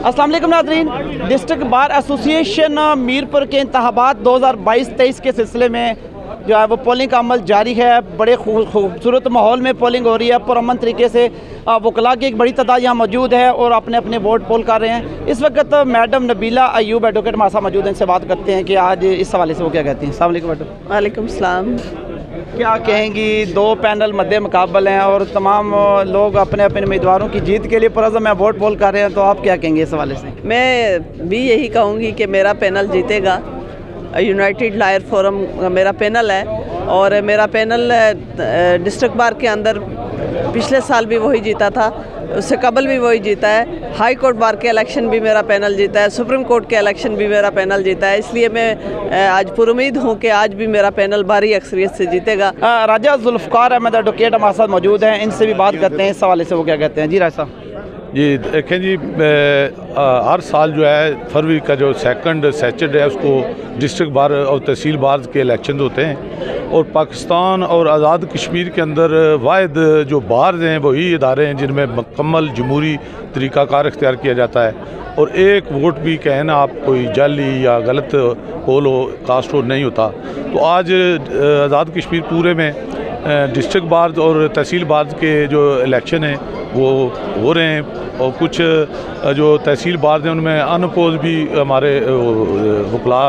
अस्सलाम वालेकुम नाज़रीन। डिस्ट्रिक्ट बार एसोसिएशन मीरपुर के इंतखाबात 2022-23 के सिलसिले में जो है वो पोलिंग का अमल जारी है। बड़े खूबसूरत माहौल में पोलिंग हो रही है। पुरअमन तरीके से वकला की एक बड़ी तादाद यहाँ मौजूद है और अपने अपने वोट पोल कर रहे हैं। इस वक्त मैडम नबीला अयूब एडवोकेट हमारे साथ मौजूद हैं। इनसे बात करते हैं कि आज इस हवाले से वो क्या कहती हैं। अस्सलाम वालेकुम मैडम। वालेकुम सलाम। क्या कहेंगी, दो पैनल मद्दे मुकाबल हैं और तमाम लोग अपने अपने उम्मीदवारों की जीत के लिए पुरअज़्म वोट पोल कर रहे हैं, तो आप क्या कहेंगे इस हवाले से? मैं भी यही कहूँगी कि मेरा पैनल जीतेगा। यूनाइटेड लॉयर फोरम मेरा पैनल है और मेरा पैनल डिस्ट्रिक्ट बार के अंदर पिछले साल भी वही जीता था, उससे कबल भी वही जीता है। हाई कोर्ट बार के इलेक्शन भी मेरा पैनल जीता है, सुप्रीम कोर्ट के इलेक्शन भी मेरा पैनल जीता है। इसलिए मैं आज पुरुमीद हूँ कि आज भी मेरा पैनल भारी अक्सरियत से जीतेगा। राजा जुल्फ़कार अहमद एडवोकेट हमारे साथ मौजूद हैं। इनसे भी बात करते हैं इस हवाले से वो क्या कहते हैं। जी राजा साहब। जी देखें जी, हर साल जो है फरवरी का जो सेकंड सैटरडे है उसको डिस्ट्रिक्ट बार और तहसील बार के इलेक्शन होते हैं और पाकिस्तान और आज़ाद कश्मीर के अंदर वाहिद जो बार हैं वही इदारे हैं जिनमें मुकम्मल जमहूरी तरीक़ाकार इख्तियार किया जाता है और एक वोट भी कहें ना आप कोई जाली या गलत पोल हो, कास्ट हो नहीं होता। तो आज आज़ाद कश्मीर पूरे में डिस्ट्रिक्ट बार और तहसील बार के जो इलेक्शन हैं वो हो रहे हैं और कुछ जो तहसील बार हैं उनमें अनअपोज भी हमारे वकला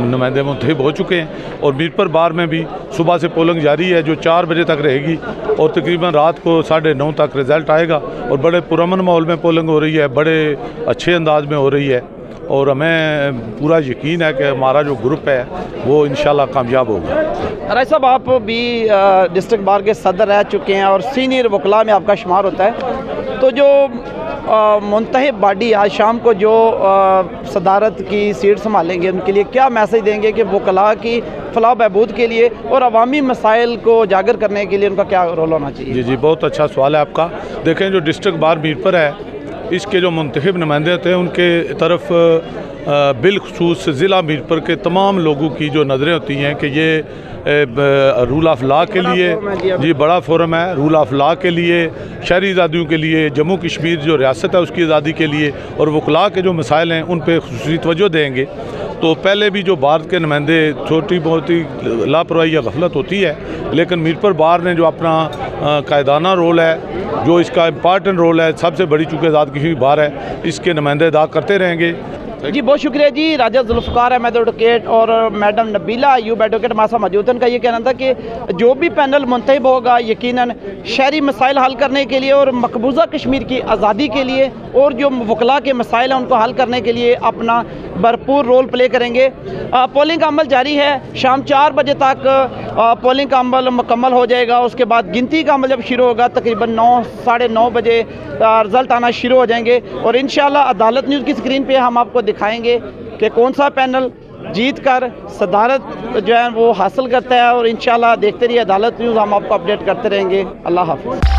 नुमाइंदे मुंतखब हो चुके हैं और मीरपुर बार में भी सुबह से पोलिंग जारी है जो 4 बजे तक रहेगी और तकरीबन रात को 9:30 तक रिज़ल्ट आएगा और बड़े पुरअमन माहौल में पोलिंग हो रही है, बड़े अच्छे अंदाज में हो रही है और हमें पूरा यकीन है कि हमारा जो ग्रुप है वो इंशाल्लाह कामयाब होगा। राय साहब, आप भी डिस्ट्रिक्ट बार के सदर रह चुके हैं और सीनियर वकला में आपका शुमार होता है, तो जो मुंतखब बॉडी आज शाम को जो सदारत की सीट संभालेंगे उनके लिए क्या मैसेज देंगे कि वकला की फलाह बहबूद के लिए और अवामी मसाइल को उजागर करने के लिए उनका क्या रोल होना चाहिए? जी, बहुत अच्छा सवाल है आपका। देखें, जो डिस्ट्रिक्ट बार मीरपुर है इसके जो मुंतखब नुमाइंदे होते हैं उनके तरफ बिलखसूस ज़िला मीरपुर के तमाम लोगों की जो नज़रें होती हैं कि ये रूल ऑफ लॉ के लिए जी बड़ा फोरम है, रूल ऑफ लॉ के लिए, शहरी आज़ादियों के लिए, जम्मू कश्मीर जो रियासत है उसकी आज़ादी के लिए और वकला के जो मसाइल हैं उन पर खुसूसी तवज्जो देंगे। तो पहले भी जो भारत के नुमाइंदे छोटी बहुत ही लापरवाही या गफलत होती है, लेकिन मीरपुर बार ने जो अपना कायदाना रोल है, जो इसका इम्पॉर्टेंट रोल है, सबसे बड़ी चूँकि आज़ाद कश्मीर बार है, इसके नुमाइंदे अदा करते रहेंगे। जी बहुत शुक्रिया जी। राजा जुल्फ़कार अहमद एडवोकेट और मैडम नबीला अयूब एडवोकेट हमारे साथ मौजूद हैं। उनका ये कहना था कि जो भी पैनल मुंतखब होगा यकीनन शहरी मसाइल हल करने के लिए और मकबूजा कश्मीर की आज़ादी के लिए और जो वकला के मसाइल हैं उनको हल करने के लिए अपना भरपूर रोल प्ले करेंगे। पोलिंग का अमल जारी है। शाम 4 बजे तक पोलिंग का अमल मुकम्मल हो जाएगा। उसके बाद गिनती का अमल जब शुरू होगा तकरीबन 9 साढ़े 9 बजे रिज़ल्ट आना शुरू हो जाएंगे और इंशाल्लाह अदालत न्यूज़ की स्क्रीन पे हम आपको दिखाएंगे कि कौन सा पैनल जीत कर सदारत जो है वो हासिल करता है और इंशाल्लाह देखते रहिए अदालत न्यूज़, हम आपको अपडेट करते रहेंगे। अल्लाह हाफ़िज़।